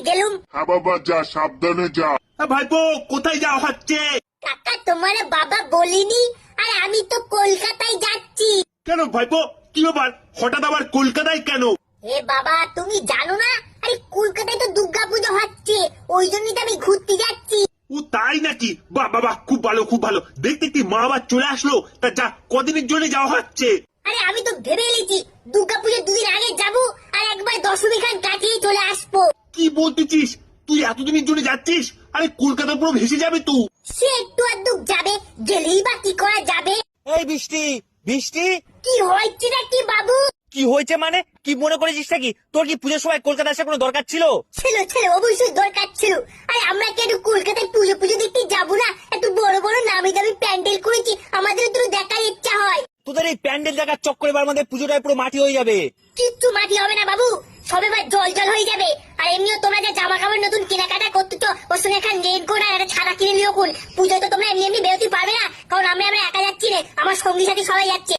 গেলুম। হ্যাঁ বাবা যা, সাবধানে যা। ভাইপো কোথায় যাওয়া হচ্ছে? কাকা তোমার বাবা বলিনি? আরে আমি তো কলকাতায় যাচ্ছি। কেন ভাইপো, কি ব্যাপার? হঠাৎ আবার কলকাতায় কেন? এ বাবা তুমি জানো না? আরে কলকাতায় তো দুর্গা পুজো হচ্ছে, ওই জন্যই তো আমি ঘুরতে যাচ্ছি। ও তাই নাকি? বাহ বাবা, খুব ভালো খুব ভালো। দেখতে দেখতে মা আবার চলে আসলো। তা যা, কদিনের জন্য যাওয়া হচ্ছে? আরে আমি তো ভেবে নিয়েছি দুর্গা পুজোর 2 দিন আগে যাবো, আর একবার দশমী খান কাটিয়ে চলে আসবো। কি বলতেছিস? তুই এতদিনের জন্য যাচ্ছিস? আরে কলকাতা পুরো ভেসে যাবে তুই। সে একটু আধটু যাবে, গেলেই বা কি করা যাবে? এই বৃষ্টি, বৃষ্টি কি হয়েছে নাকি বাবু? কি হয়েছে মানে? কি মনে করেছিস নাকি তোর কি পুজোর সময় কলকাতা আসার কোনো দরকার ছিল? ছিল ছিল, অবশ্যই দরকার ছিল। আরে আমরা কি একটু কলকাতায় পুজো পুজো দেখতে যাবো না? একটু বড় বড় নামি দামি প্যান্ডেল করেছি, আমাদের একটু দেখার ইচ্ছা হয়। তোদের এই প্যান্ডেল দেখার চক্করে এবার আমাদের পুজোটাই পুরো মাটি হয়ে যাবে। কিচ্ছু মাটি হবে না বাবু, সবে বার জল জল হয়ে যাবে। আর এমনিও তোমরা যে জামা কাপড় নতুন কেনাকাটা করতেছো, ওর সঙ্গে এখন রেড কোট আর একটা ছাড়া কিনে নিও কোন। পুজোয় তো তোমরা এমনি এমনি বেরোতে পারবে না, কারণ আমরা একা যাচ্ছি রে, আমার সঙ্গী সাথী সবাই যাচ্ছে।